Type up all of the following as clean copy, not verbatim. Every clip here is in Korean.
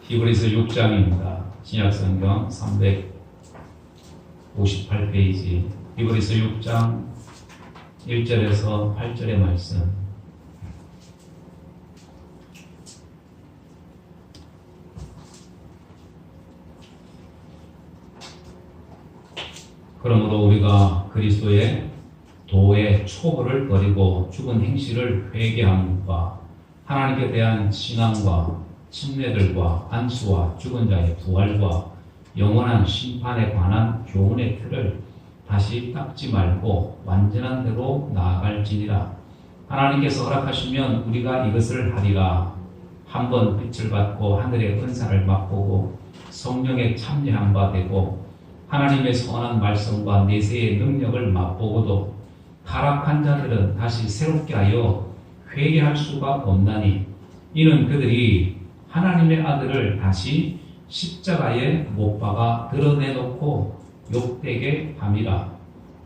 히브리서 6장입니다. 신약성경 358페이지 히브리서 6장 1절에서 8절의 말씀. 그러므로 우리가 그리스도의 도의 초보를 버리고 죽은 행실을 회개함과 하나님께 대한 신앙과 침례들과 안수와 죽은 자의 부활과 영원한 심판에 관한 교훈의 틀을 다시 닦지 말고 완전한 대로 나아갈지니라. 하나님께서 허락하시면 우리가 이것을 하리라. 한번 빛을 받고 하늘의 은사를 맛보고 성령에 참여한 바 되고 하나님의 선한 말씀과 내세의 능력을 맛보고도 타락한 자들은 다시 새롭게 하여 회개할 수가 없나니 이는 그들이 하나님의 아들을 다시 십자가에 못 박아 드러내놓고 욕되게 함이라.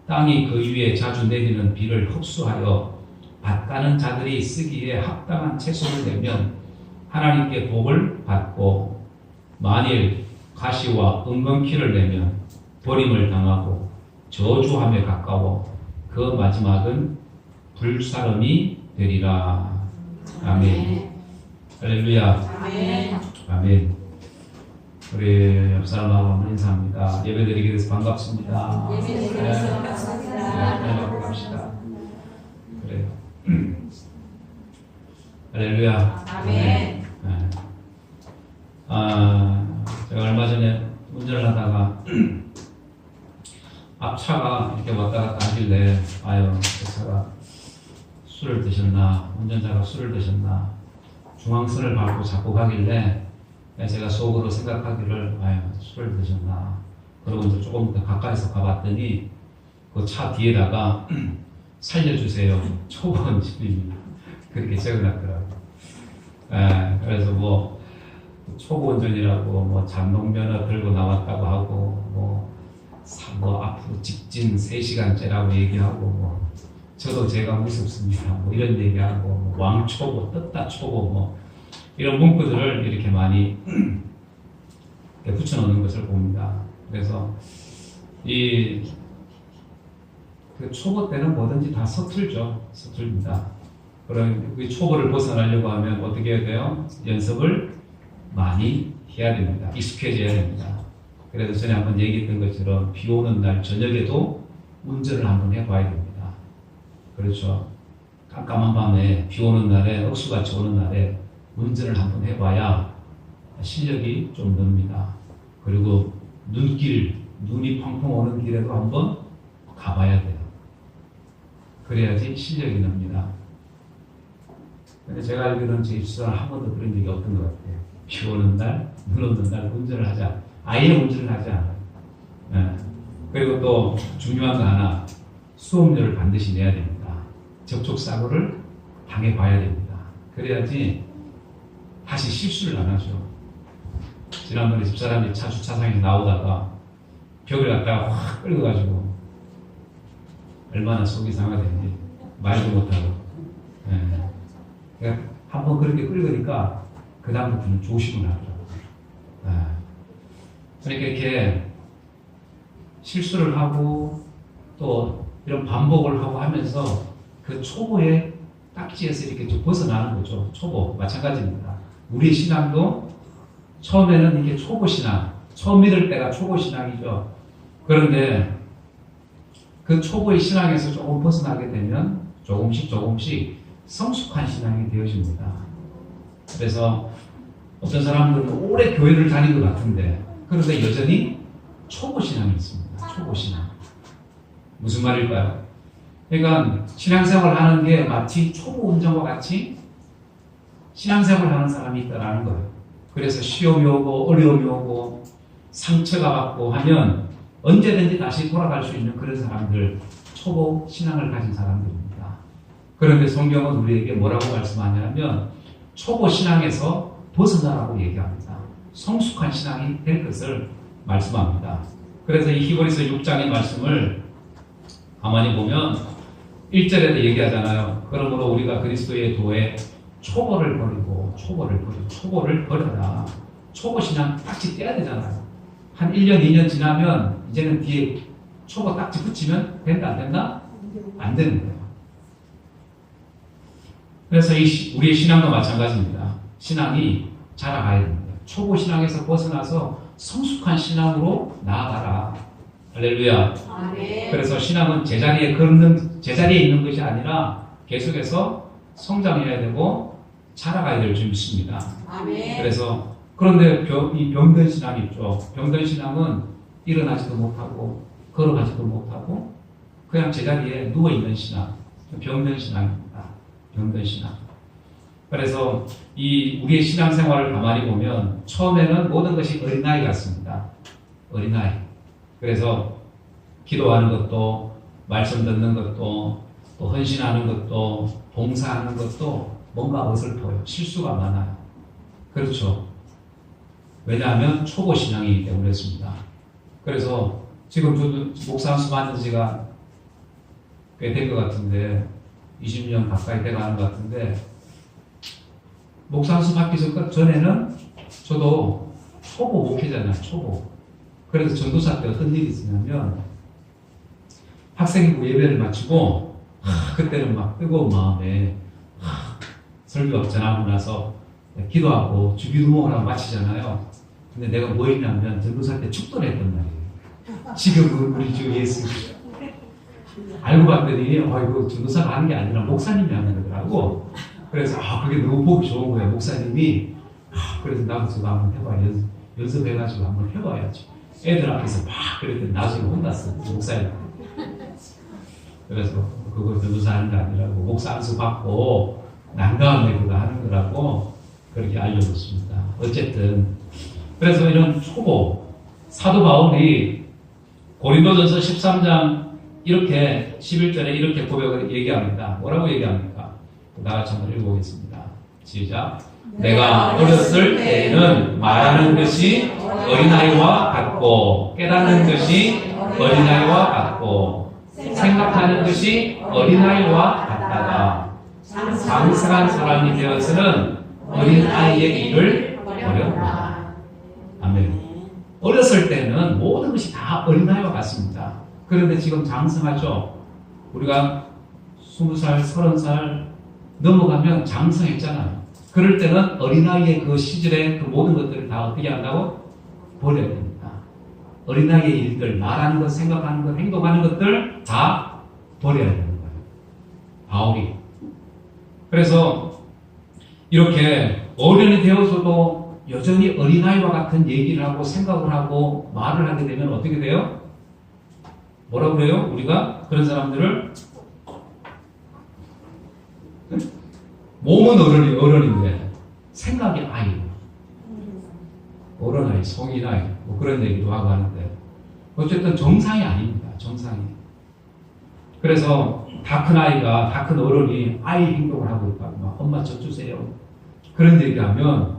땅이 그 위에 자주 내리는 비를 흡수하여 밭가는 자들이 쓰기에 합당한 채소를 내면 하나님께 복을 받고 만일 가시와 은건키를 내면 버림을 당하고 저주함에 가까워 그 마지막은 불사름이 되리라. 아멘. 할렐루야. 아멘. 아멘. 우리 옆 사람하고 한번 인사합니다. 예배드리게 돼서 반갑습니다. 예배드리게 돼서 반갑습니다. 네, 반갑습니다. 그래요. 할렐루야. 아멘. 네. 제가 얼마 전에 운전을 하다가 앞차가 이렇게 왔다 갔다 하길래 아유, 그 차가 술을 드셨나, 운전자가 술을 드셨나, 중앙선을 밟고 자꾸 가길래 제가 속으로 생각하기를 아유, 술을 드셨나. 그러고 이제 조금 더 가까이서 가봤더니 그 차 뒤에다가 살려주세요. 초보 운전입니다. 그렇게 적어놨더라고요. 그래서 뭐 초보 운전이라고 뭐 잠동면허 들고 나왔다고 하고 뭐 앞으로 직진 3시간째라고 얘기하고 뭐 저도 제가 무섭습니다. 뭐 이런 얘기하고 뭐 왕초보, 떴다 초보 뭐 이런 문구들을 이렇게 많이 붙여놓는 것을 봅니다. 그래서 그 초보 때는 뭐든지 다 서툴죠. 서툴입니다. 그럼 그 초보를 벗어나려고 하면 어떻게 해야 돼요? 연습을 많이 해야 됩니다. 익숙해져야 됩니다. 그래서 전에 한번 얘기했던 것처럼 비 오는 날 저녁에도 운전을 한번 해봐야 됩니다. 그렇죠. 깜깜한 밤에 비 오는 날에 억수같이 오는 날에 운전을 한번 해봐야 실력이 좀 늡니다. 그리고 눈이 펑펑 오는 길에도 한번 가봐야 돼요. 그래야지 실력이 늡니다. 근데 제가 알기로는 제 입시사는 한 번도 그런 적이 없던 것 같아요. 비 오는 날, 눈 오는 날 운전을 하자. 아예 운전을 하지 않아요. 그리고 또 중요한 거 하나, 수업료를 반드시 내야 됩니다. 접촉사고를 당해봐야 됩니다. 그래야지 다시 실수를 안 하죠. 지난번에 집사람이 차 주차장에서 나오다가 벽을 갖다가 확 끌어가지고 얼마나 속이 상하겠니. 말도 못하고. 그러니까 한번 그렇게 끌으니까 그 다음부터는 조심을 하더라고요. 그러니까 이렇게 실수를 하고 또 이런 반복을 하고 하면서 그 초보의 딱지에서 이렇게 좀 벗어나는 거죠. 초보. 마찬가지입니다. 우리의 신앙도 처음에는 이게 초보 신앙, 처음 믿을 때가 초보 신앙이죠. 그런데 그 초보의 신앙에서 조금 벗어나게 되면 조금씩 성숙한 신앙이 되어집니다. 그래서 어떤 사람들은 오래 교회를 다닌 것 같은데 그런데 여전히 초보 신앙이 있습니다. 초보 신앙. 무슨 말일까요? 그러니까 신앙생활을 하는 게 마치 초보 운전과 같이 신앙생활을 하는 사람이 있다라는 거예요. 그래서 시험이 오고 어려움이 오고 상처가 받고 하면 언제든지 다시 돌아갈 수 있는 그런 사람들, 초보 신앙을 가진 사람들입니다. 그런데 성경은 우리에게 뭐라고 말씀하냐면 초보 신앙에서 벗어나라고 얘기합니다. 성숙한 신앙이 될 것을 말씀합니다. 그래서 이 히브리서 6장의 말씀을 가만히 보면 1절에도 얘기하잖아요. 그러므로 우리가 그리스도의 도에 초보를 버려라. 초보 신앙 딱지 떼야 되잖아요. 한 1년, 2년 지나면 이제는 뒤에 초보 딱지 붙이면 된다, 안 된다? 안 되는 거예요. 그래서 우리의 신앙도 마찬가지입니다. 신앙이 자라가야 됩니다. 초보 신앙에서 벗어나서 성숙한 신앙으로 나아가라. 할렐루야. 아멘. 그래서 신앙은 제자리에 있는 것이 아니라 계속해서 성장해야 되고 자라가야 될 줄 믿습니다. 아멘. 그래서 그런데 이 병든 신앙이 있죠. 병든 신앙은 일어나지도 못하고 걸어가지도 못하고 그냥 제자리에 누워 있는 신앙, 병든 신앙입니다. 병든 신앙. 그래서 우리의 신앙생활을 가만히 보면 처음에는 모든 것이 어린아이 같습니다. 어린아이. 그래서 기도하는 것도, 말씀 듣는 것도, 또 헌신하는 것도, 봉사하는 것도 뭔가 어설퍼요. 실수가 많아요. 그렇죠. 왜냐하면 초보 신앙이기 때문에 그렇습니다. 그래서 지금 저도 목사 안수 받은 지가 꽤 된 것 같은데 20년 가까이 돼가는 것 같은데 목사 안수 받기 전에는 저도 초보 목회자잖아요. 초보. 그래서 전도사 때 어떤 일이 있었냐면 학생부 예배를 마치고 그때는 막 뜨거운 마음에 설교 전하고 나서 기도하고 주기도목을 하고 마치잖아요. 근데 내가 뭐 했냐면 전도사 때 축도를 했단 말이에요. 지금 우리 주 예수 알고 봤더니 이거 전도사가 하는 게 아니라 목사님이 하는 거더라고. 그래서 그게 너무 보기 좋은 거예요. 목사님이 그래서 나도 저거 한번 해봐. 연습해가지고 한번 해봐야지. 애들 앞에서 막 그랬더니 나중에 혼났어. 목사님한테. 그래서 그거 전도사 하는 게 아니라고 목사 안수 받고 난 다음에 그거 하는 거라고 그렇게 알려줬습니다. 어쨌든 그래서 이런 초보 사도 바울이 고린도전서 13장 이렇게 11절에 이렇게 고백을 얘기합니다. 뭐라고 얘기합니까? 나같이 한번 읽어보겠습니다. 시작. 내가 어렸을 때에는 말하는 것이 어린아이와 같고 깨닫는 것이 어린아이와 같고 생각하는 것이 어린아이와 같다가 장성한 사람이 되어서는 어린아이의 일을 버렸다. 아멘. 어렸을 때는 모든 것이 다 어린아이와 같습니다. 그런데 지금 장성하죠. 우리가 20살, 30살 넘어가면 장성했잖아요. 그럴 때는 어린아이의 그 시절에 그 모든 것들을 다 어떻게 한다고? 버려야 됩니다. 어린아이의 일들, 말하는 것, 생각하는 것, 행동하는 것들 다 버려야 되는 거예요. 바울이. 그래서 이렇게 어른이 되어서도 여전히 어린아이와 같은 얘기를 하고 생각을 하고 말을 하게 되면 어떻게 돼요? 뭐라고 그래요? 우리가 그런 사람들을 몸은 어른인데 생각이 아이고 어른아이, 성인아이 뭐 그런 얘기도 하고 하는데 어쨌든 정상이 아닙니다. 정상이. 그래서 다 큰 아이가, 다 큰 어른이 아이 행동을 하고 있다고 막 엄마 젖 주세요. 그런 얘기하면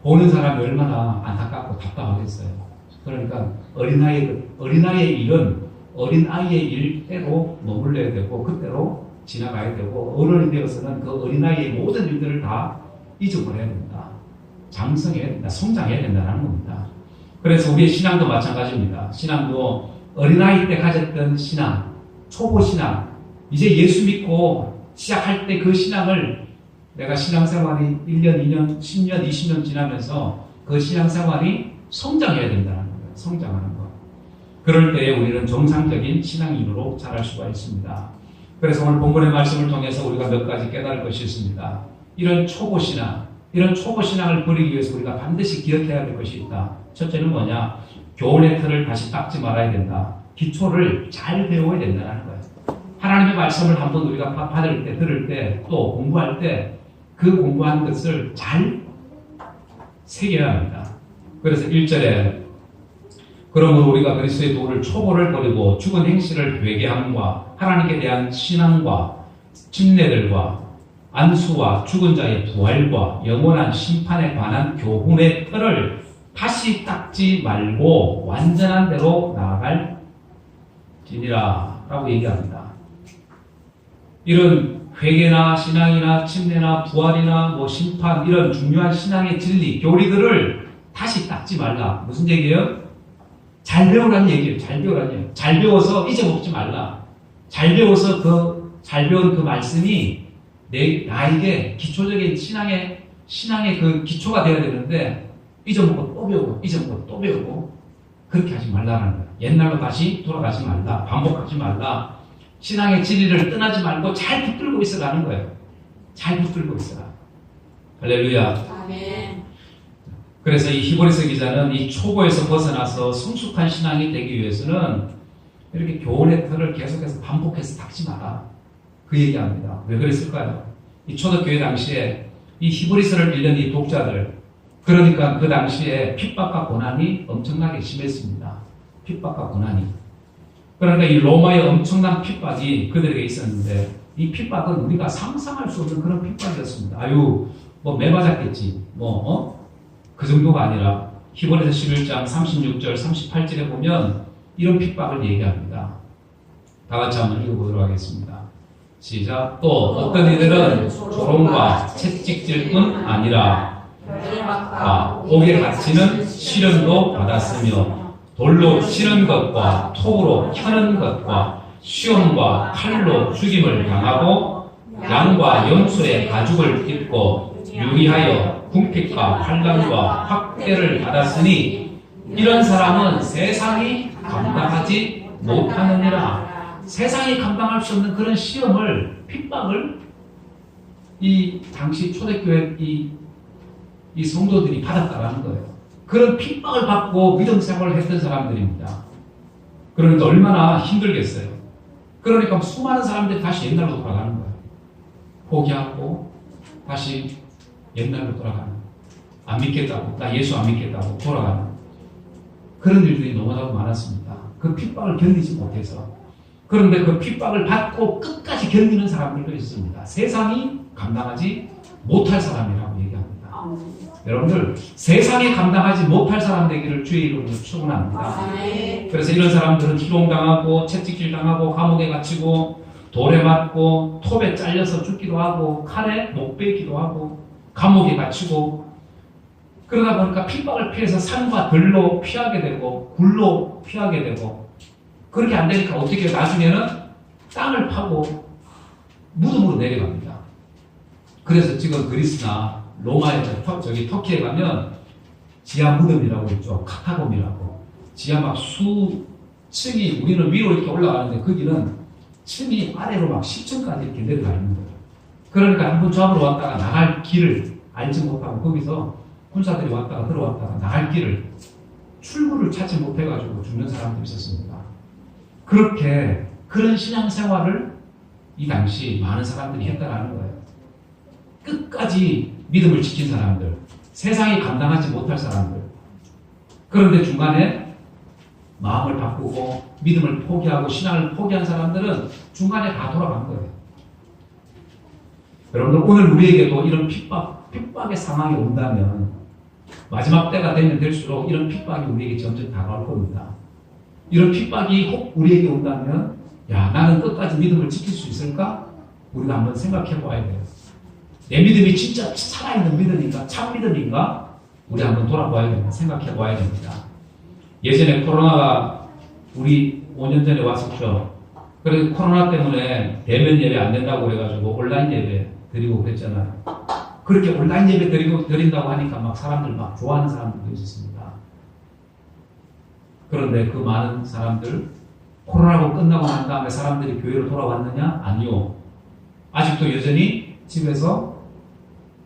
보는 사람이 얼마나 안타깝고 답답하겠어요. 그러니까 어린아이의 일은 어린아이의 일대로 머물러야 되고 그때로 지나가야 되고 어른이 되어서는 그 어린아이의 모든 일들을 다 잊어버려야 된다. 장성해야 된다. 성장해야 된다는 겁니다. 그래서 우리의 신앙도 마찬가지입니다. 신앙도 어린아이 때 가졌던 신앙, 초보 신앙, 이제 예수 믿고 시작할 때 그 신앙을 내가 신앙생활이 1년, 2년, 10년, 20년 지나면서 그 신앙생활이 성장해야 된다는 거예요. 성장하는 거. 그럴 때에 우리는 정상적인 신앙인으로 자랄 수가 있습니다. 그래서 오늘 본문의 말씀을 통해서 우리가 몇 가지 깨달을 것이 있습니다. 이런 초보 신앙을 버리기 위해서 우리가 반드시 기억해야 될 것이 있다. 첫째는 뭐냐? 교훈의 틀을 다시 닦지 말아야 된다. 기초를 잘 배워야 된다는 거예요. 하나님의 말씀을 한번 우리가 받을 때, 들을 때, 또 공부할 때 그 공부한 것을 잘 새겨야 합니다. 그래서 1절에 그러므로 우리가 그리스도의 도를 초보를 버리고 죽은 행실을 회개함과 하나님께 대한 신앙과 침례들과 안수와 죽은 자의 부활과 영원한 심판에 관한 교훈의 틀을 다시 닦지 말고 완전한 대로 나아갈지니라 라고 얘기합니다. 이런 회개나 신앙이나 침례나 부활이나 심판 이런 중요한 신앙의 진리, 교리들을 다시 닦지 말라. 무슨 얘기예요? 잘 배우라는 얘기예요. 잘 배우라는 얘기예요. 잘 배워서 잊어먹지 말라. 잘 배워서 잘 배운 그 말씀이 나에게 기초적인 신앙의 그 기초가 되어야 되는데, 잊어먹고 또 배우고, 잊어먹고 또 배우고, 그렇게 하지 말라는 거예요. 옛날로 다시 돌아가지 말라. 반복하지 말라. 신앙의 진리를 떠나지 말고 잘 붙들고 있어라는 거예요. 잘 붙들고 있어라. 할렐루야. 아멘. 그래서 이 히브리서 기자는 이 초보에서 벗어나서 성숙한 신앙이 되기 위해서는 이렇게 교훈의 틀을 계속해서 반복해서 닦지 마라. 그 얘기합니다. 왜 그랬을까요? 이 초대교회 당시에 이 히브리서를 읽는 이 독자들, 그러니까 그 당시에 핍박과 고난이 엄청나게 심했습니다. 핍박과 고난이. 그러니까 이 로마의 엄청난 핍박이 그들에게 있었는데, 이 핍박은 우리가 상상할 수 없는 그런 핍박이었습니다. 아유, 뭐 매맞았겠지. 그 정도가 아니라 히브리서 11장 36절 38절에 보면 이런 핍박을 얘기합니다. 다 같이 한번 읽어보도록 하겠습니다. 시작. 또 어떤 이들은 조롱과 채찍질 뿐 아니라 옥에 갇히는 시련도 받았으며 돌로 치는 것과 톱으로 켜는 것과 시험과 칼로 죽임을 당하고 양과 염소의 가죽을 입고 유리하여 궁핍과 환난과 학대를 받았으니 이런 사람은 세상이 감당하지 못하느니라. 세상이 감당할 수 없는 그런 시험을, 핍박을 이 당시 초대교회 이 성도들이 받았다라는 거예요. 그런 핍박을 받고 믿음 생활을 했던 사람들입니다. 그러니까 얼마나 힘들겠어요. 그러니까 수많은 사람들이 다시 옛날로 돌아가는 거예요. 포기하고 다시 옛날로 돌아가는, 안 믿겠다고, 나 예수 안 믿겠다고 돌아가는 그런 일들이 너무나도 많았습니다. 그 핍박을 견디지 못해서. 그런데 그 핍박을 받고 끝까지 견디는 사람들도 있습니다. 세상이 감당하지 못할 사람이라고 얘기합니다. 여러분들, 세상이 감당하지 못할 사람 되기를 주의 이름으로 축원합니다. 그래서 이런 사람들은 희롱당하고 채찍질 당하고 감옥에 갇히고 돌에 맞고 톱에 잘려서 죽기도 하고 칼에 못 베기도 하고 감옥에 갇히고, 그러다 보니까 핍박을 피해서 산과 들로 피하게 되고 굴로 피하게 되고, 그렇게 안 되니까 어떻게 나중에는 땅을 파고 무덤으로 내려갑니다. 그래서 지금 그리스나 로마에 터키에 가면 지하 무덤이라고 있죠. 카타콤이라고. 지하 막 수층이, 우리는 위로 이렇게 올라가는데 거기는 층이 아래로 막 10층까지 이렇게 내려가 있는 거예요. 그러니까 한번 잡으러 왔다가 나갈 길을 알지 못하고 거기서 군사들이 왔다가 들어왔다가 나갈 길을, 출구를 찾지 못해가지고 죽는 사람들이 있었습니다. 그렇게 그런 신앙생활을 이 당시 많은 사람들이 했다라는 거예요. 끝까지 믿음을 지킨 사람들, 세상이 감당하지 못할 사람들. 그런데 중간에 마음을 바꾸고 믿음을 포기하고 신앙을 포기한 사람들은 중간에 다 돌아간 거예요. 여러분들, 오늘 우리에게도 이런 핍박의 상황이 온다면, 마지막 때가 되면 될수록 이런 핍박이 우리에게 점점 다가올 겁니다. 이런 핍박이 혹 우리에게 온다면, 야, 나는 끝까지 믿음을 지킬 수 있을까? 우리가 한번 생각해 봐야 돼요. 내 믿음이 진짜 살아있는 믿음인가? 참 믿음인가? 우리 한번 돌아봐야 됩니다. 생각해 봐야 됩니다. 예전에 코로나가 우리 5년 전에 왔었죠. 그래서 코로나 때문에 대면 예배 안 된다고 그래가지고 온라인 예배 드리고 그랬잖아요. 그렇게 온라인 예배 드린다고 하니까 막 사람들 막 좋아하는 사람들도 있었습니다. 그런데 그 많은 사람들, 코로나가 끝나고 난 다음에 사람들이 교회로 돌아왔느냐? 아니요. 아직도 여전히 집에서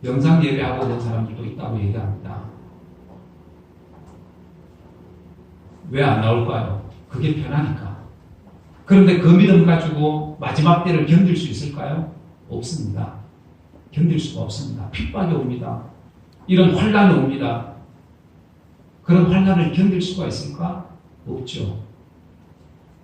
영상 예배하고 있는 사람들도 있다고 얘기합니다. 왜 안 나올까요? 그게 편하니까. 그런데 그 믿음 가지고 마지막 때를 견딜 수 있을까요? 없습니다. 견딜 수가 없습니다. 핍박이 옵니다. 이런 환난이 옵니다. 그런 환난을 견딜 수가 있을까? 없죠.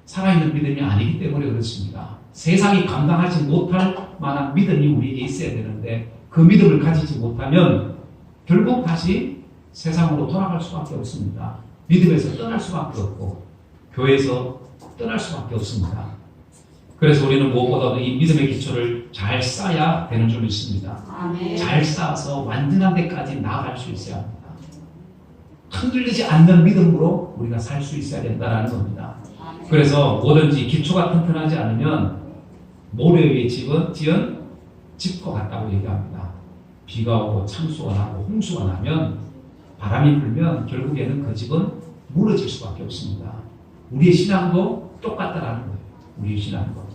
살아있는 믿음이 아니기 때문에 그렇습니다. 세상이 감당하지 못할 만한 믿음이 우리에게 있어야 되는데, 그 믿음을 가지지 못하면 결국 다시 세상으로 돌아갈 수밖에 없습니다. 믿음에서 떠날 수밖에 없고 교회에서 떠날 수밖에 없습니다. 그래서 우리는 무엇보다도 이 믿음의 기초를 잘 쌓아야 되는 줄 믿습니다. 아멘. 잘 쌓아서 완전한 데까지 나아갈 수 있어야 합니다. 흔들리지 않는 믿음으로 우리가 살 수 있어야 된다는 겁니다. 그래서 뭐든지 기초가 튼튼하지 않으면 모래 위에 지은 집과 같다고 얘기합니다. 비가 오고 창수가 나고 홍수가 나면 바람이 불면 결국에는 그 집은 무너질 수밖에 없습니다. 우리의 신앙도 똑같다라는 거예요. 우리의 신앙도.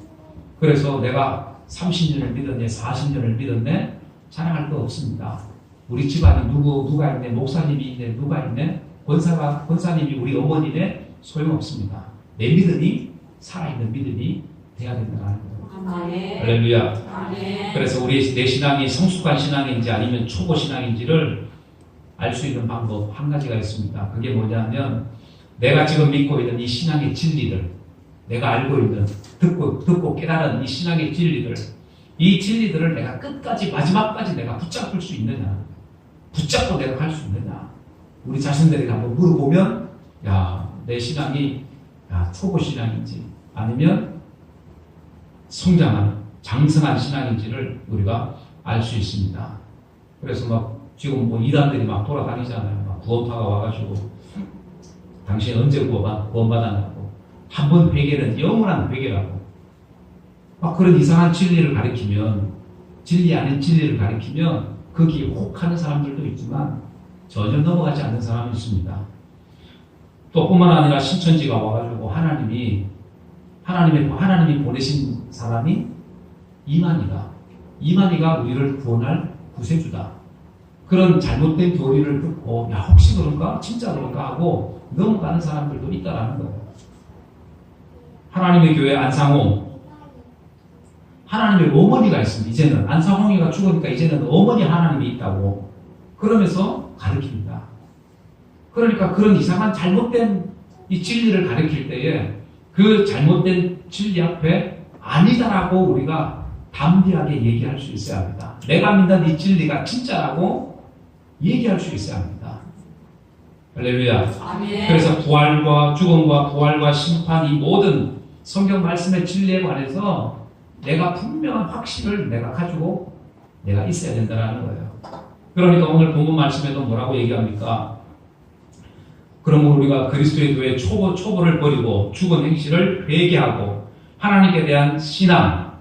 그래서 내가 30년을 믿었네, 40년을 믿었네, 자랑할 거 없습니다. 우리 집안에 누가 있네, 목사님이 있네, 누가 있네, 권사님이 우리 어머니네, 소용없습니다. 내 믿음이 살아있는 믿음이 돼야 된다는 거예요. 할렐루야. 그래서 내 신앙이 성숙한 신앙인지 아니면 초보 신앙인지를 알 수 있는 방법 한 가지가 있습니다. 그게 뭐냐면 내가 지금 믿고 있는 이 신앙의 진리들, 내가 알고 있는 듣고 깨달은 이 신앙의 진리들, 이 진리들을 내가 끝까지 마지막까지 내가 붙잡을 수 있느냐, 붙잡고 내가 갈 수 있느냐. 우리 자신들에게 한번 물어보면 내 신앙이 초보 신앙인지 아니면 성장한 장성한 신앙인지를 우리가 알 수 있습니다. 그래서 지금 이단들이 돌아다니잖아요. 구원파가 와가지고 당신 언제 구원받았냐고, 한 번 회개는 영원한 회개라고 그런 이상한 진리를 가리키면, 진리 아닌 진리를 가리키면 거기에 혹하는 사람들도 있지만 전혀 넘어가지 않는 사람이 있습니다. 또 뿐만 아니라 신천지가 와가지고 하나님이 보내신 사람이 이만희가 우리를 구원할 구세주다. 그런 잘못된 교리를 듣고 혹시 그런가? 진짜 그런가? 하고 넘어가는 사람들도 있다라는 거예요. 하나님의 교회 안상홍, 하나님의 어머니가 있습니다. 이제는 안상홍이가 죽으니까 이제는 어머니 하나님이 있다고 그러면서 가르칩니다. 그러니까 그런 이상한 잘못된 이 진리를 가르칠 때에 그 잘못된 진리 앞에 아니다라고 우리가 담대하게 얘기할 수 있어야 합니다. 내가 믿는 이 진리가 진짜라고 얘기할 수 있어야 합니다. 할렐루야. 아멘. 그래서 부활과 죽음과 부활과 심판, 이 모든 성경 말씀의 진리에 관해서 내가 분명한 확신을 내가 가지고 내가 있어야 된다는 거예요. 그러니까 오늘 본문 말씀에도 뭐라고 얘기합니까? 그러면 우리가 그리스도의 교회 초보를 버리고 죽은 행실을 회개하고 하나님께 대한 신앙,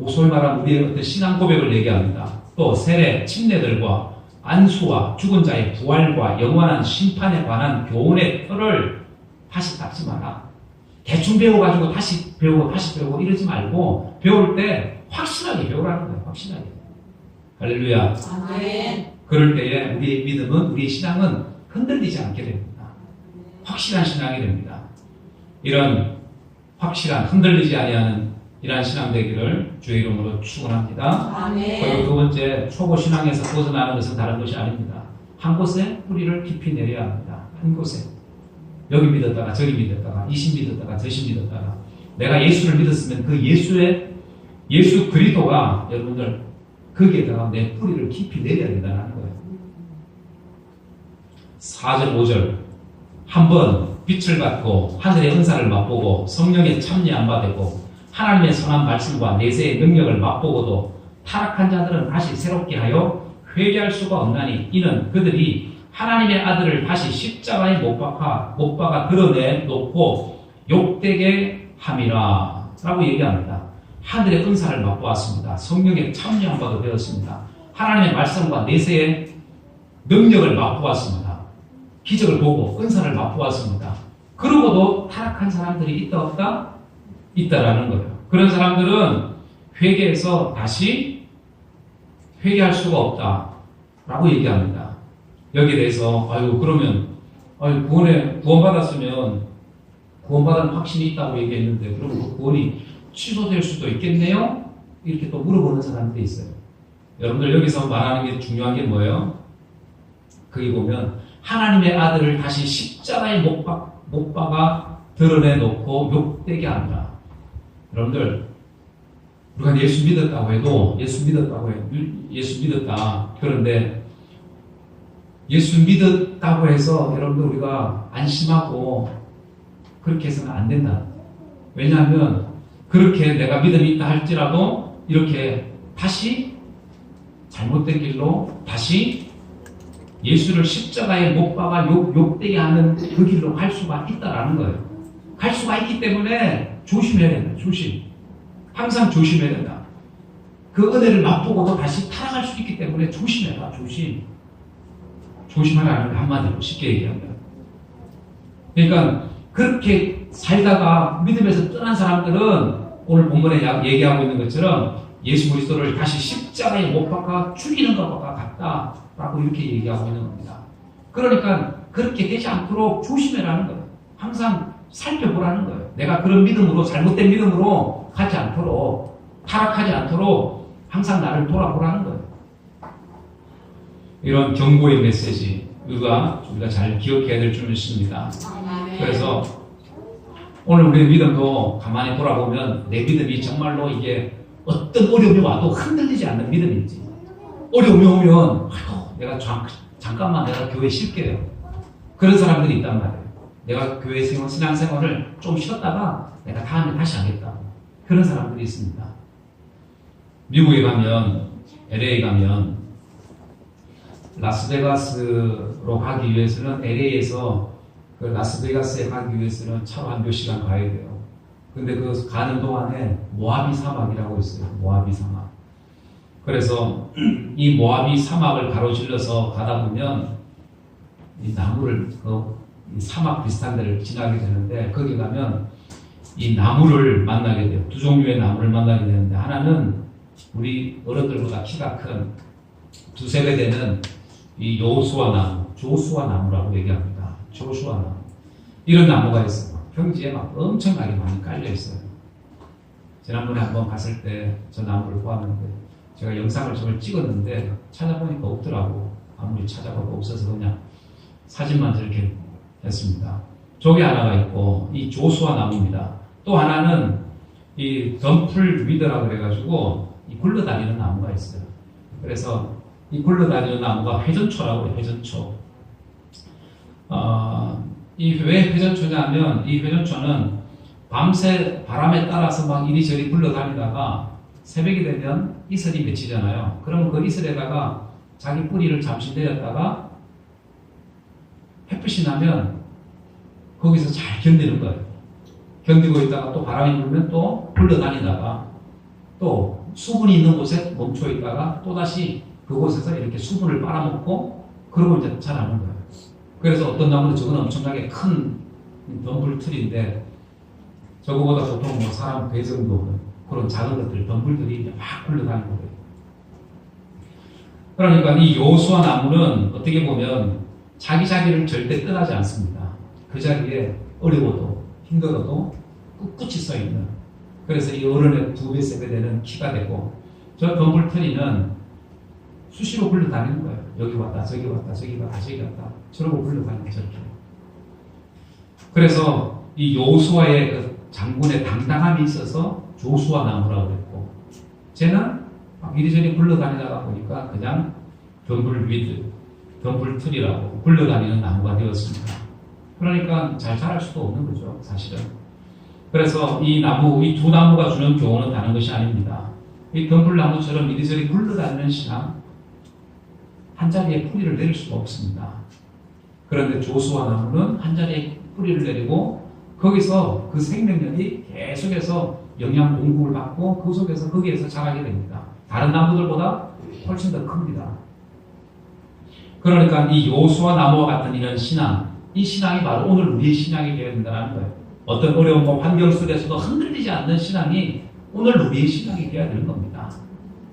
소위 말하는 우리의 어떤 신앙 고백을 얘기합니다. 또 세례, 침례들과 안수와 죽은 자의 부활과 영원한 심판에 관한 교훈의 틀을 다시 닦지 마라. 대충 배워가지고 다시 배우고 이러지 말고 배울 때 확실하게 배우라는 거예요. 확실하게. 할렐루야. 아멘. 그럴 때에 우리의 믿음은, 우리의 신앙은 흔들리지 않게 됩니다. 확실한 신앙이 됩니다. 이런 확실한, 흔들리지 아니하는 이러한 신앙 되기를 주의 이름으로 축원합니다. 아멘. 그리고 두 번째, 초보 신앙에서 벗어나는 것은 다른 것이 아닙니다. 한 곳에 뿌리를 깊이 내려야 합니다. 한 곳에. 여기 믿었다가 저기 믿었다가 이신 믿었다가 저신 믿었다가 내가 예수를 믿었으면 그 예수 그리스도가 여러분들 거기에다가 내 뿌리를 깊이 내려야 된다는 거예요. 4절 5절 한번 빛을 받고 하늘의 은사를 맛보고 성령의 참여 안 받고 하나님의 선한 말씀과 내세의 능력을 맛보고도 타락한 자들은 다시 새롭게 하여 회개할 수가 없나니 이는 그들이 하나님의 아들을 다시 십자가에 못 박아 드러내놓고 욕되게 함이라 라고 얘기합니다. 하늘의 은사를 맛보았습니다. 성령의 참여한 바도 되었습니다. 하나님의 말씀과 내세의 능력을 맛보았습니다. 기적을 보고 은사를 맛보았습니다. 그러고도 타락한 사람들이 있다 없다? 있다라는 거예요. 그런 사람들은 회개해서 다시 회개할 수가 없다라고 얘기합니다. 여기에 대해서 그러면 구원받았으면 구원받은 확신이 있다고 얘기했는데 그럼 그 구원이 취소될 수도 있겠네요? 이렇게 또 물어보는 사람들이 있어요. 여러분들 여기서 말하는 게 중요한 게 뭐예요? 거기 보면 하나님의 아들을 다시 십자가에 못 박아 드러내놓고 욕되게 한다. 여러분들 우리가 예수 믿었다. 그런데 예수 믿었다고 해서 여러분들 우리가 안심하고 그렇게 해서는 안 된다. 왜냐하면 그렇게 내가 믿음이 있다 할지라도 이렇게 다시 잘못된 길로 다시 예수를 십자가에 못 박아 욕되게 하는 그 길로 갈 수가 있다라는 거예요. 갈 수가 있기 때문에 조심해야 된다. 조심. 항상 조심해야 된다. 그 은혜를 맛보고도 다시 타락할 수 있기 때문에 조심해라. 조심. 조심하라는 게 한마디로 쉽게 얘기하면. 그러니까 그렇게 살다가 믿음에서 떠난 사람들은 오늘 본문에 얘기하고 있는 것처럼 예수 그리스도를 다시 십자가에 못 박아 죽이는 것과 같다라고 이렇게 얘기하고 있는 겁니다. 그러니까 그렇게 되지 않도록 조심해라는 거예요. 항상 살펴보라는 거예요. 내가 그런 믿음으로 잘못된 믿음으로 가지 않도록 타락하지 않도록 항상 나를 돌아보라는 거예요. 이런 경고의 메시지가 우리가 잘 기억해야 될 줄 믿습니다. 그래서 오늘 우리의 믿음도 가만히 돌아보면 내 믿음이 정말로 이게 어떤 어려움이 와도 흔들리지 않는 믿음인지, 어려움이 오면 내가 잠깐만 내가 교회 쉴게요. 그런 사람들이 있단 말이에요. 내가 교회 신앙생활을 좀 쉬었다가 내가 다음에 다시 하겠다. 그런 사람들이 있습니다. 미국에 가면, LA 가면 라스베가스로 가기 위해서는 LA에서 그 라스베가스에 가기 위해서는 차로 한 몇 시간 가야 돼요. 근데 그 가는 동안에 모하비 사막이라고 있어요. 모하비 사막. 그래서 이 모하비 사막을 가로질러서 가다 보면 이 나무를 이 사막 비슷한 데를 지나게 되는데 거기 가면 이 나무를 만나게 돼요. 두 종류의 나무를 만나게 되는데 하나는 우리 어른들보다 키가 큰 두세 배 되는 이 요수아 나무, 조수아 나무라고 얘기합니다. 조수아 나무. 이런 나무가 있어요. 평지에 막 엄청나게 많이 깔려 있어요. 지난번에 한번 갔을 때 저 나무를 보았는데 제가 영상을 저걸 찍었는데 찾아보니까 없더라고. 아무리 찾아봐도 없어서 그냥 사진만 저렇게 했습니다. 저게 하나가 있고 이 조수아 나무입니다. 또 하나는 이 덤플 위드라고 그래가지고 이 굴러다니는 나무가 있어요. 그래서 이 굴러다니는 나무가 회전초라고 해요. 회전초. 이 왜 회전초냐면 이 회전초는 밤새 바람에 따라서 막 이리저리 굴러다니다가 새벽이 되면 이슬이 맺히잖아요. 그러면 그 이슬에다가 자기 뿌리를 잠시 내렸다가 햇빛이 나면 거기서 잘 견디는 거예요. 견디고 있다가 또 바람이 불면 또 굴러다니다가 또 수분이 있는 곳에 멈춰 있다가 또다시 그곳에서 이렇게 수분을 빨아먹고 그러고 이제 자라는 거예요. 그래서 어떤 나무는 저건 엄청나게 큰 덤불틀인데 저거보다 보통 뭐 사람 배 정도 그런 작은 것들, 덤불들이 이제 막 굴러다니는 거예요. 그러니까 이 요수아 나무는 어떻게 보면 자기를 절대 떠나지 않습니다. 그 자리에 어려워도 힘들어도 꿋꿋이 서 있는. 그래서 이 어른의 2배, 3배 되는 키가 되고 저 덤불터리는 수시로 굴러다니는 거예요. 여기 왔다, 저기 왔다, 저기 갔다, 저기 갔다. 저러고 굴러다니는 저렇게. 그래서 이 요수아의 그 장군의 당당함이 있어서 조수아 나무라고 그랬고 쟤는 막 이리저리 굴러다니다가 보니까 그냥 덤불 위드, 덤불틀이라고 굴러다니는 나무가 되었습니다. 그러니까 잘 자랄 수도 없는 거죠, 사실은. 그래서 이 나무, 이 두 나무가 주는 교훈은 다른 것이 아닙니다. 이 덤불나무처럼 이리저리 굴러다니는 신앙, 한 자리에 뿌리를 내릴 수가 없습니다. 그런데 조수아 나무는 한 자리에 뿌리를 내리고 거기서 그 생명력이 계속해서 영양 공급을 받고 그 속에서 거기에서 자라게 됩니다. 다른 나무들보다 훨씬 더 큽니다. 그러니까 이 요수아 나무와 같은 이런 신앙, 이 신앙이 바로 오늘 우리의 신앙이 되어야 된다는 거예요. 어떤 어려움과 환경 속에서도 흔들리지 않는 신앙이 오늘 우리의 신앙이 되어야 되는 겁니다.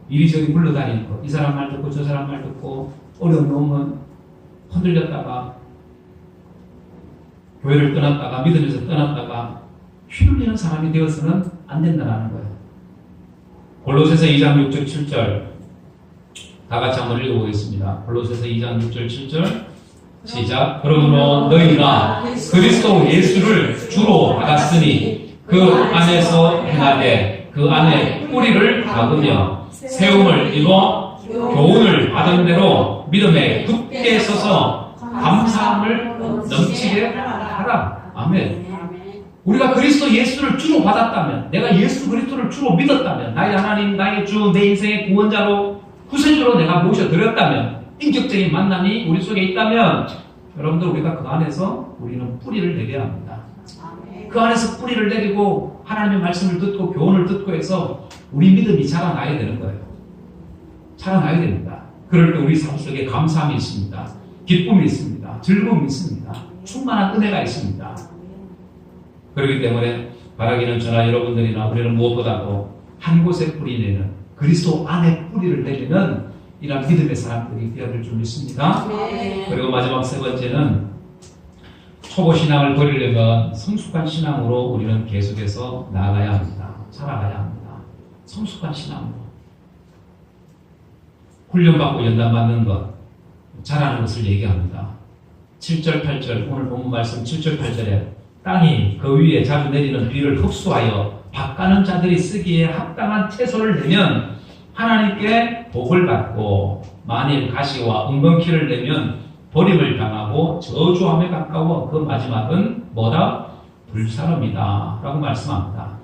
이리저리 굴러다니는 거, 이 사람 말 듣고 저 사람 말 듣고 어려움이 오면 흔들렸다가 교회를 떠났다가 믿음에서 떠났다가 휘둘리는 사람이 되어서는 안 된다는 거예요. 골로새서 2장 6절 7절 다 같이 한번 읽어보겠습니다. 골로새서 2장 6절 7절 시작. 그러므로 너희가 그리스도 예수를 주로 받았으니 그 안에서 행하되 그 안에 뿌리를 박으며 세움을 입어 교훈을 받은 대로 믿음에 굳게 서서 감사함을 넘치게 하라. 아멘. 우리가 그리스도 예수를 주로 받았다면, 내가 예수 그리스도를 주로 믿었다면, 나의 하나님, 나의 주, 내 인생의 구원자로 구세주로 내가 모셔드렸다면 인격적인 만남이 우리 속에 있다면 여러분들 우리가 그 안에서 우리는 뿌리를 내려야 합니다. 그 안에서 뿌리를 내리고 하나님의 말씀을 듣고 교훈을 듣고 해서 우리 믿음이 자라나야 되는 거예요. 자라나야 됩니다. 그럴 때 우리 삶 속에 감사함이 있습니다. 기쁨이 있습니다. 즐거움이 있습니다. 충만한 은혜가 있습니다. 그렇기 때문에 바라기는 저나 여러분들이나 우리는 무엇보다도 한 곳에 뿌리 내는 그리스도 안에 뿌리를 내리는 이런 믿음의 사람들이 되어야 될 줄 믿습니다. 그리고 마지막 세 번째는 초보 신앙을 버리려면 성숙한 신앙으로 우리는 계속해서 나아가야 합니다. 살아가야 합니다. 성숙한 신앙으로. 훈련받고 연단받는 것, 잘하는 것을 얘기합니다. 7절, 8절, 오늘 본문 말씀 7절, 8절에 땅이 그 위에 자주 내리는 비를 흡수하여 밭가는 자들이 쓰기에 합당한 채소를 내면 하나님께 복을 받고 만일 가시와 엉겅퀴를 내면 버림을 당하고 저주함에 가까워 그 마지막은 뭐다? 불사름이다 라고 말씀합니다.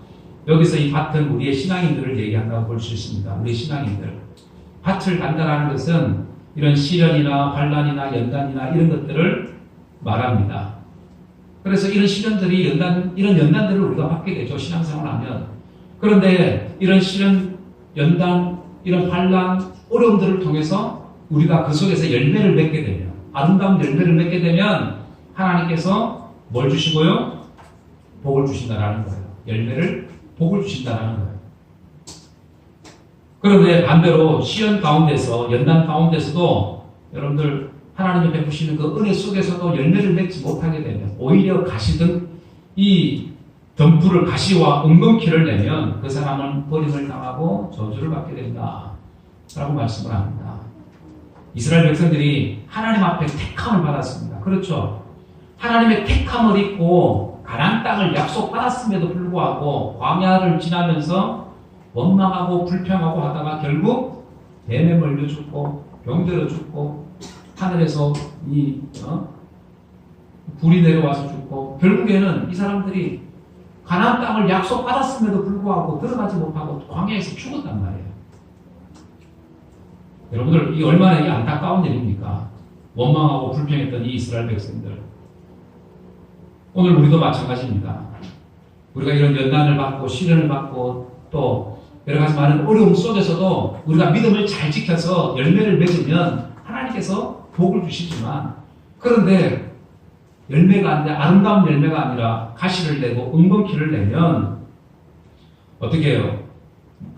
여기서 이 밭은 우리의 신앙인들을 얘기한다고 볼 수 있습니다. 우리 신앙인들. 밭을 간다라는 것은 이런 시련이나 환난이나 연단이나 이런 것들을 말합니다. 그래서 이런 시련들이 이런 연단들을 우리가 받게 되죠. 신앙생활을 하면. 그런데 이런 시련, 연단, 이런 환난, 어려움들을 통해서 우리가 그 속에서 열매를 맺게 되면, 아름다운 열매를 맺게 되면 하나님께서 뭘 주시고요? 복을 주신다라는 거예요. 열매를, 복을 주신다라는 거예요. 그런데 반대로 시련 가운데서, 연단 가운데서도 여러분들 하나님이 베푸시는 그 은혜 속에서도 열매를 맺지 못하게 되면 오히려 가시든 이 덤불을 가시와 엉겅퀴를 내면 그 사람은 버림을 당하고 저주를 받게 된다 라고 말씀을 합니다. 이스라엘 백성들이 하나님 앞에 택함을 받았습니다. 그렇죠. 하나님의 택함을 입고 가나안 땅을 약속받았음에도 불구하고 광야를 지나면서 원망하고 불평하고 하다가 결국 뱀에 물려 죽고 병들어 죽고 하늘에서 불이 내려와서 죽고 결국에는 이 사람들이 가나안 땅을 약속받았음에도 불구하고 들어가지 못하고 광야에서 죽었단 말이에요. 여러분들 이 얼마나 이 안타까운 일입니까? 원망하고 불평했던 이 이스라엘 백성들. 오늘 우리도 마찬가지입니다. 우리가 이런 연단을 받고 시련을 받고 또 여러 가지 많은 어려움 속에서도 우리가 믿음을 잘 지켜서 열매를 맺으면 하나님께서 복을 주시지만 그런데 열매가 아니라 아름다운 열매가 아니라 가시를 내고 엉겅퀴를 내면 어떻게 해요?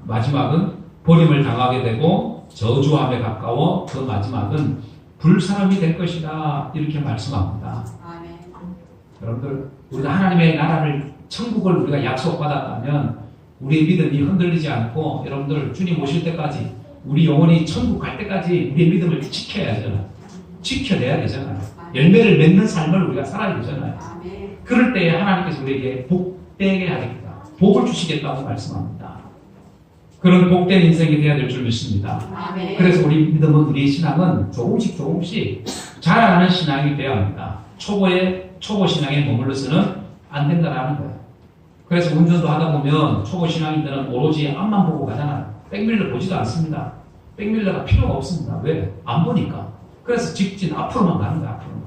마지막은 버림을 당하게 되고 저주함에 가까워 그 마지막은 불사람이 될 것이다 이렇게 말씀합니다. 아멘. 여러분들 우리가 하나님의 나라를 천국을 우리가 약속받았다면 우리의 믿음이 흔들리지 않고 여러분들 주님 오실 때까지 우리 영혼이 천국 갈 때까지 우리의 믿음을 지켜야 되잖아요. 지켜내야 되잖아요. 열매를 맺는 삶을 우리가 살아야 되잖아요. 그럴 때 하나님께서 우리에게 복되게 하겠다. 복을 주시겠다고 말씀합니다. 그런 복된 인생이 되어야 될 줄 믿습니다. 아멘. 그래서 우리 믿음은 우리의 신앙은 조금씩 자라나는 신앙이 되어야 합니다. 초보 신앙에 머물러서는 안 된다라는 거예요. 그래서 운전도 하다 보면 초보 신앙인들은 오로지 앞만 보고 가잖아요. 백밀러 보지도 않습니다. 백밀러가 필요가 없습니다. 왜? 안 보니까. 그래서 직진 앞으로만 가는 거야. 앞으로만.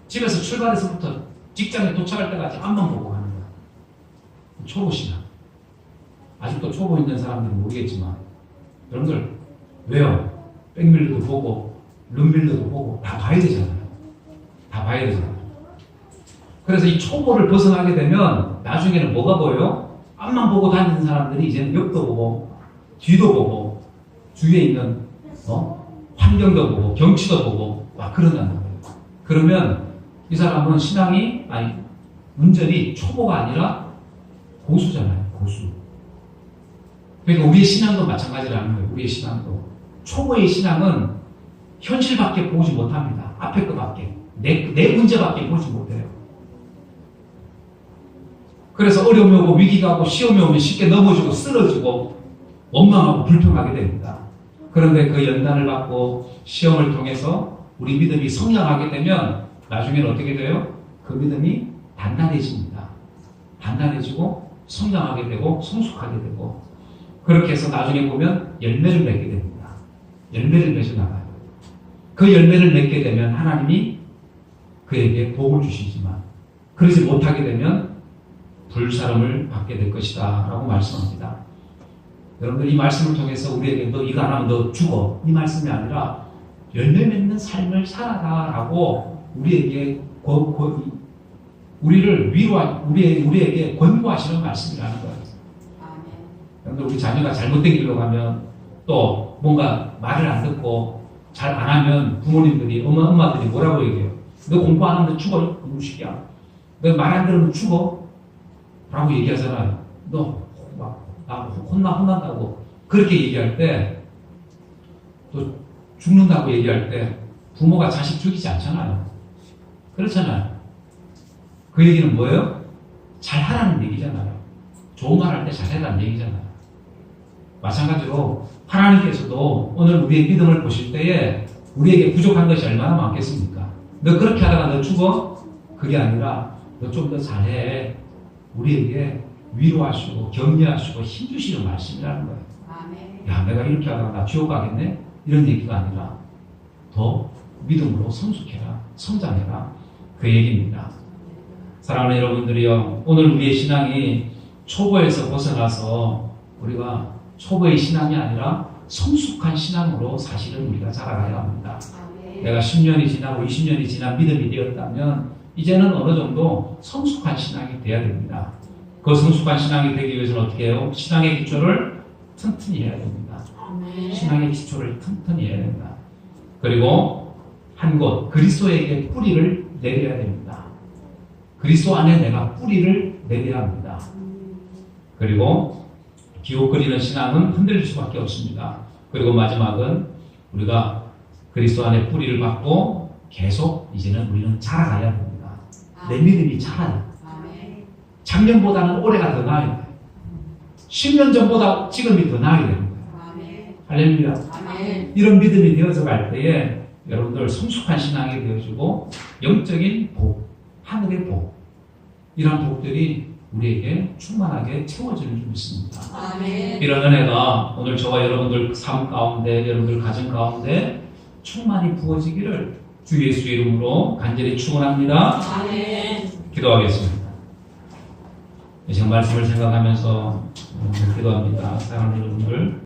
집에서 출발해서부터 직장에 도착할 때까지 앞만 보고 가는 거야. 초보 신앙. 아직도 초보 있는 사람들은 모르겠지만 여러분들 왜요? 백밀러도 보고 룸밀러도 보고 다 봐야 되잖아요. 다 봐야 되잖아요. 그래서 이 초보를 벗어나게 되면 나중에는 뭐가 보여요? 앞만 보고 다니는 사람들이 이제는 옆도 보고 뒤도 보고 주위에 있는 환경도 보고 경치도 보고 막 그런단 말이에요. 그러면 이 사람은 운전이 초보가 아니라 고수잖아요. 고수. 그러니까 우리의 신앙도 마찬가지라는 거예요. 우리의 신앙도. 초보의 신앙은 현실밖에 보지 못합니다. 앞에 것밖에. 내 문제밖에 보지 못해요. 그래서 어려움이 오고 위기가 오고 시험이 오면 쉽게 넘어지고 쓰러지고 원망하고 불평하게 됩니다. 그런데 그 연단을 받고 시험을 통해서 우리 믿음이 성장하게 되면 나중에는 어떻게 돼요? 그 믿음이 단단해집니다. 단단해지고 성장하게 되고 성숙하게 되고 그렇게 해서 나중에 보면 열매를 맺게 됩니다. 열매를 맺어 나가요. 그 열매를 맺게 되면 하나님이 그에게 복을 주시지만 그러지 못하게 되면 불사름을 받게 될 것이다 라고 말씀합니다. 여러분들 이 말씀을 통해서 우리에게 너 이거 안 하면 너 죽어 이 말씀이 아니라 열매 맺는 삶을 살아라 라고 우리에게 우리를 우리에게 권고하시는 말씀이라는 거예요. 여러분들 우리 자녀가 잘못된 길로 가면 또 뭔가 말을 안 듣고 잘 안 하면 부모님들이 엄마들이 뭐라고 얘기해요? 너 공부 안 하면 죽어 이놈식이야. 너 말 안 들으면 죽어 라고 얘기하잖아요. 너 나 혼난다고 그렇게 얘기할 때 또 죽는다고 얘기할 때 부모가 자식 죽이지 않잖아요. 그렇잖아요. 그 얘기는 뭐예요? 잘하라는 얘기잖아요. 좋은 말 할 때 잘해라는 얘기잖아요. 마찬가지로 하나님께서도 오늘 우리의 믿음을 보실 때에 우리에게 부족한 것이 얼마나 많겠습니까? 너 그렇게 하다가 너 죽어? 그게 아니라 너 좀 더 잘해. 우리에게 위로하시고 격려하시고 힘주시는 말씀이라는 거예요. 야, 내가 이렇게 하다가 나 지옥 가겠네? 이런 얘기가 아니라 더 믿음으로 성숙해라, 성장해라. 그 얘기입니다. 사랑하는 여러분들이요, 오늘 우리의 신앙이 초보에서 벗어나서 우리가 초보의 신앙이 아니라 성숙한 신앙으로 사실은 우리가 자라가야 합니다. 내가 10년이 지나고 20년이 지난 믿음이 되었다면 이제는 어느 정도 성숙한 신앙이 돼야 됩니다. 그 성숙한 신앙이 되기 위해서는 어떻게 해요? 신앙의 기초를 튼튼히 해야 됩니다. 신앙의 기초를 튼튼히 해야 됩니다. 그리고 한 곳 그리스도에게 뿌리를 내려야 됩니다. 그리스도 안에 내가 뿌리를 내려야 합니다. 그리고 기웃거리는 신앙은 흔들릴 수밖에 없습니다. 그리고 마지막은 우리가 그리스도 안에 뿌리를 받고 계속 이제는 우리는 자라가야 됩니다. 내 믿음이 자라요. 작년보다는 올해가 더 나아야 돼요. 10년 전보다 지금이 더 나아야 됩니다. 할렐루야. 이런 믿음이 되어져 갈 때에 여러분들 성숙한 신앙이 되어지고 영적인 복, 하늘의 복, 이런 복들이 우리에게 충만하게 채워지는 줄 믿습니다. 이런 은혜가 오늘 저와 여러분들 삶 가운데, 여러분들 가정 가운데 충만히 부어지기를 주 예수의 이름으로 간절히 축원합니다. 기도하겠습니다. 이 시간 말씀을 생각하면서 기도합니다. 사랑하는 여러분들.